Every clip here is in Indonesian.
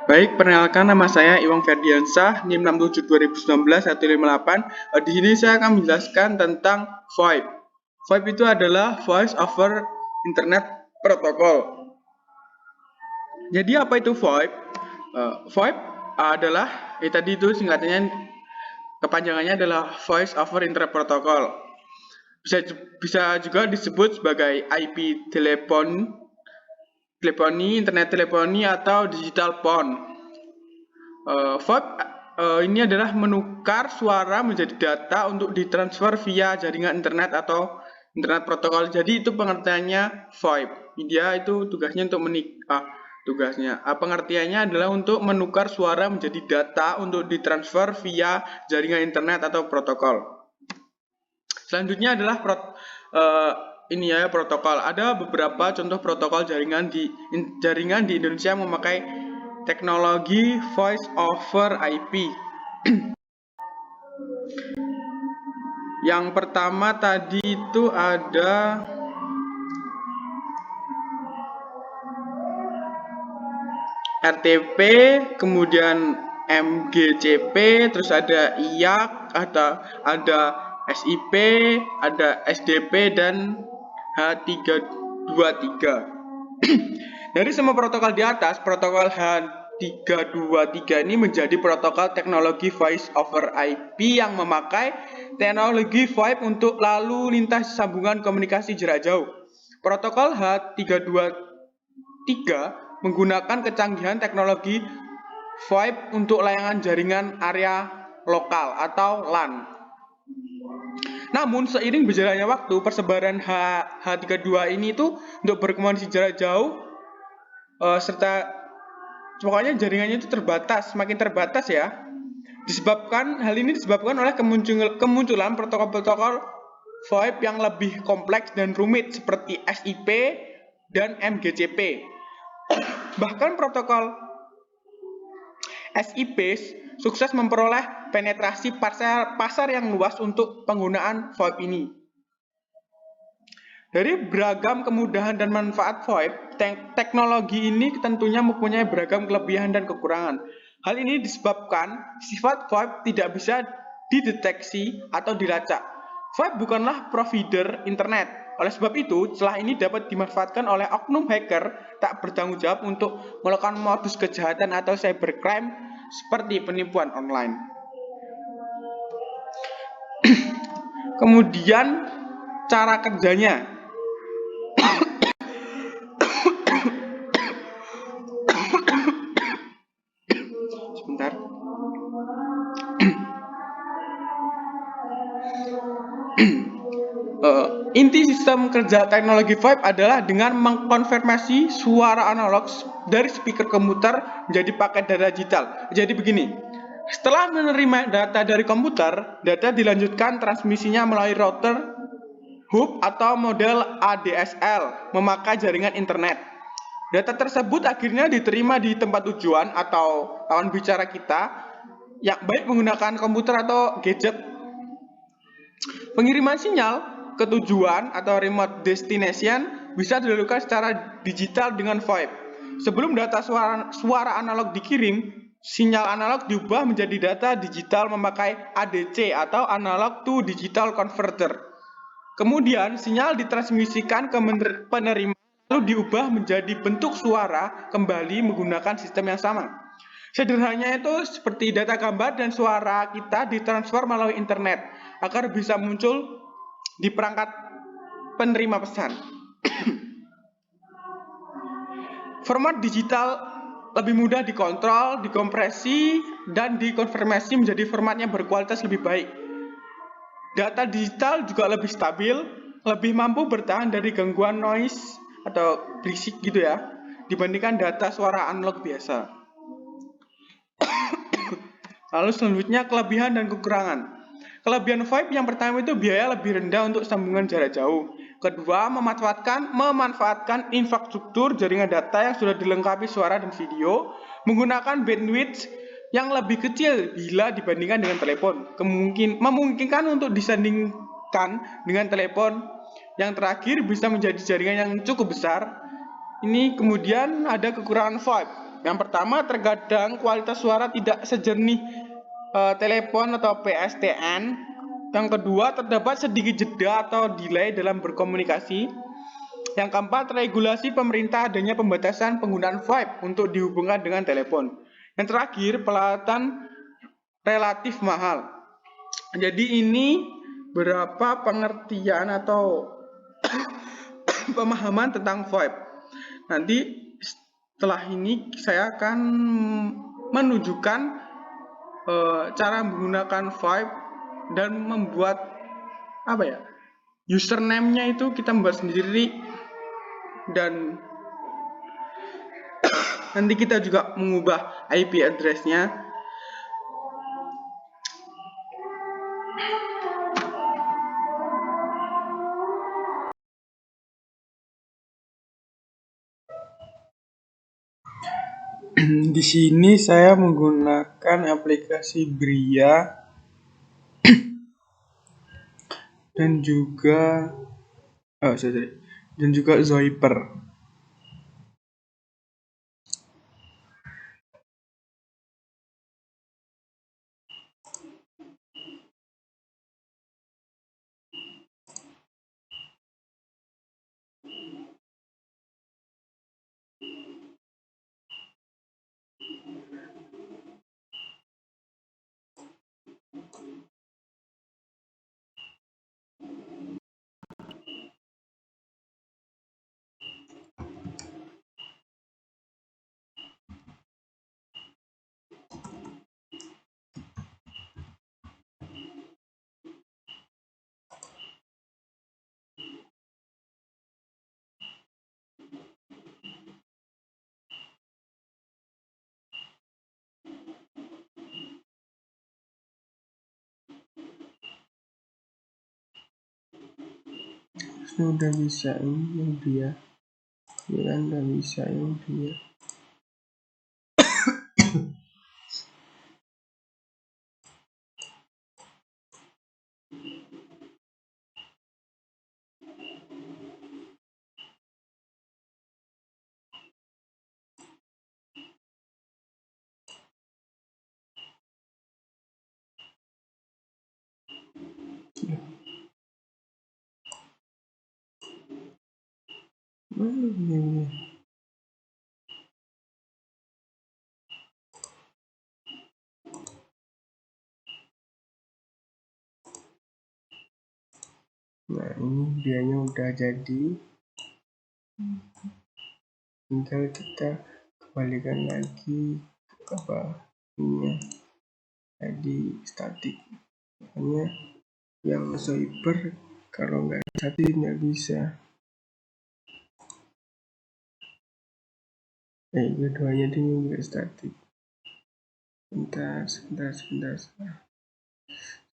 Baik, perkenalkan nama saya Iwang Ferdiansah, NIM 67 2019 158. Di sini saya akan menjelaskan tentang VoIP. VoIP itu adalah Voice over Internet Protocol. Jadi apa itu VoIP? VoIP adalah, tadi itu singkatannya, kepanjangannya adalah Voice over Internet Protocol. Bisa juga disebut sebagai IP teleponi, internet teleponi, atau digital phone. VoIP ini adalah menukar suara menjadi data untuk ditransfer via jaringan internet atau internet protokol. Jadi itu pengertiannya VoIP. Dia itu tugasnya untuk pengertiannya adalah untuk menukar suara menjadi data untuk ditransfer via jaringan internet atau protokol. Selanjutnya adalah protokol. Ada beberapa contoh protokol jaringan di Indonesia memakai teknologi Voice over IP. Yang pertama tadi itu ada RTP, kemudian MGCP, terus ada IAC, ada SIP, ada SDP, dan H323. Dari semua protokol di atas, protokol H323 ini menjadi protokol teknologi Voice over IP yang memakai teknologi VoIP untuk lalu lintas sambungan komunikasi jarak jauh. Protokol H323 menggunakan kecanggihan teknologi VoIP untuk layanan jaringan area lokal atau LAN. Namun seiring berjalannya waktu, persebaran H32 ini itu untuk berkomunikasi jarak jauh serta pokoknya jaringannya itu semakin terbatas ya. Hal ini disebabkan oleh kemunculan protokol-protokol VoIP yang lebih kompleks dan rumit seperti SIP dan MGCP. Bahkan protokol SIP sukses memperoleh penetrasi pasar yang luas untuk penggunaan VoIP ini. Dari beragam kemudahan dan manfaat VoIP, teknologi ini tentunya mempunyai beragam kelebihan dan kekurangan. Hal ini disebabkan sifat VoIP tidak bisa dideteksi atau dilacak. VoIP bukanlah provider internet. Oleh sebab itu, celah ini dapat dimanfaatkan oleh oknum hacker tak bertanggung jawab untuk melakukan modus kejahatan atau cybercrime seperti penipuan online. Kemudian cara kerjanya. Sebentar. Inti sistem kerja teknologi VoIP adalah dengan mengkonfirmasi suara analog dari speaker komputer menjadi paket data digital. Jadi begini, setelah menerima data dari komputer, data dilanjutkan transmisinya melalui router, hub, atau model ADSL memakai jaringan internet. Data tersebut akhirnya diterima di tempat tujuan atau lawan bicara kita, yang baik menggunakan komputer atau gadget. Pengiriman sinyal ke tujuan atau remote destination bisa dilakukan secara digital dengan VoIP. Sebelum data suara analog dikirim, sinyal analog diubah menjadi data digital memakai ADC atau analog to digital converter. Kemudian sinyal ditransmisikan ke penerima lalu diubah menjadi bentuk suara kembali menggunakan sistem yang sama. Sederhananya itu seperti data gambar dan suara kita ditransfer melalui internet agar bisa muncul di perangkat penerima pesan. Format digital lebih mudah dikontrol, dikompresi, dan dikonfirmasi menjadi formatnya berkualitas lebih baik. Data digital juga lebih stabil, lebih mampu bertahan dari gangguan noise atau berisik gitu ya, dibandingkan data suara analog biasa. Lalu selanjutnya kelebihan dan kekurangan. Kelebihan VoIP yang pertama itu biaya lebih rendah untuk sambungan jarak jauh. Kedua, memanfaatkan infrastruktur jaringan data yang sudah dilengkapi suara dan video, menggunakan bandwidth yang lebih kecil bila dibandingkan dengan telepon. Memungkinkan untuk disandingkan dengan telepon. Yang terakhir, bisa menjadi jaringan yang cukup besar. Ini kemudian ada kekurangan VoIP. Yang pertama, terkadang kualitas suara tidak sejernih telepon atau PSTN. Yang kedua, terdapat sedikit jeda atau delay dalam berkomunikasi. Yang keempat, regulasi pemerintah adanya pembatasan penggunaan VoIP untuk dihubungkan dengan telepon. Yang terakhir, peralatan relatif mahal. Jadi ini berapa pengertian atau pemahaman tentang VoIP. Nanti setelah ini saya akan menunjukkan cara menggunakan VoIP dan membuat username-nya itu kita membuat sendiri, dan nanti kita juga mengubah IP address-nya. Di sini saya menggunakan aplikasi Bria dan juga Zoiper. Sudah bisa ini yang dia, ya udah bisa yang dia. Nah, ini dianya udah jadi, tinggal kita kembalikan lagi ini jadi statik. Makanya yang Zoiper kalau nggak statik nggak bisa. Keduanya ini nggak statik. Sebentar.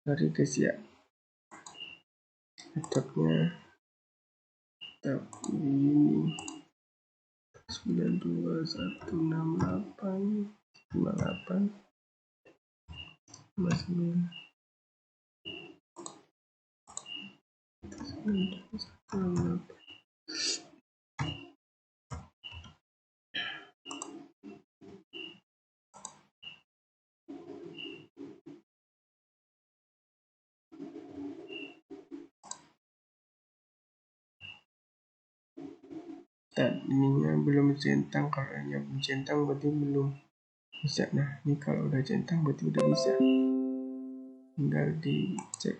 Sorry guys ya. Laptopnya ini 921685 ininya belum centang. Kalau yang belum centang berarti belum bisa. Nah, ini kalau udah centang berarti udah bisa. Tinggal dicek.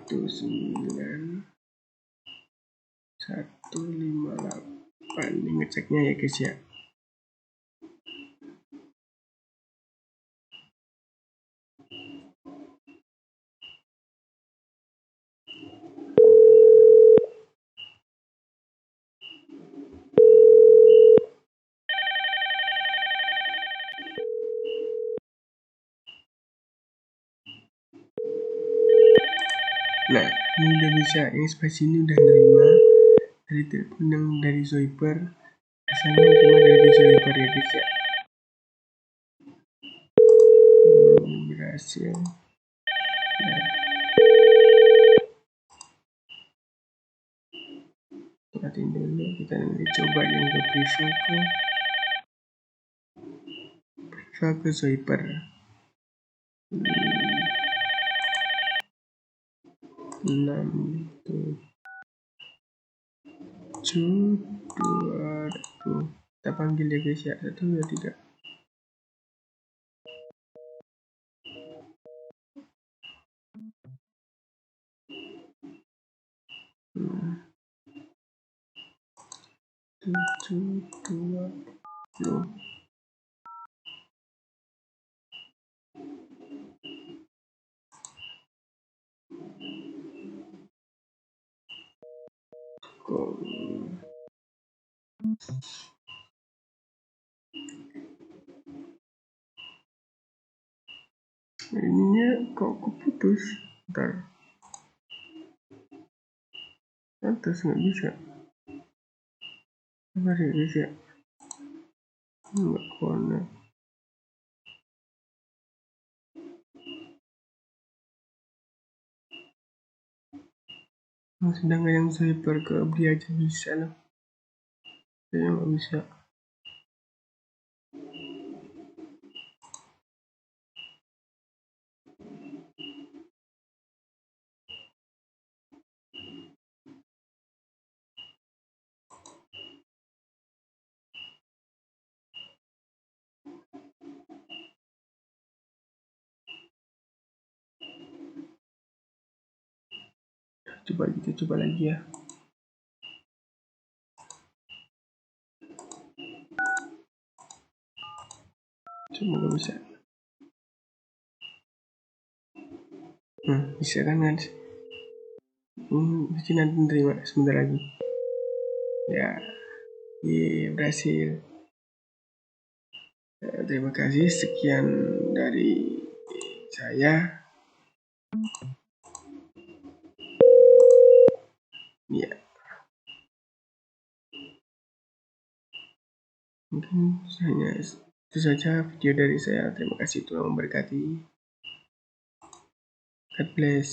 19158 ini ngeceknya ya guys ya. Nah, ini udah bisa. Yang sebelah sini udah nerima dari telepon yang dari Zoiper. Misalnya cuma dari Zoiper ya guys ya. Berhasil. Nah. matiin dulu, kita nanti coba yang ke priva ke Zoiper. 6 7 2 kita panggil ya guys ya, 1 2 3. Tujuh dua puluh. Ininya kok keputus, ntar atas nggak bisa, apa sih bisa nggak connect. Sedangkan yang Zoiper ke Abdi aja bisa loh, saya nggak bisa. Coba lagi ya. Semoga bisa. Bisa kan guys? Mungkin nanti terima sebentar lagi. Ya, berhasil. Terima kasih, sekian dari saya. Ya, mungkin hanya itu saja video dari saya. Terima kasih, Tuhan memberkati. God bless.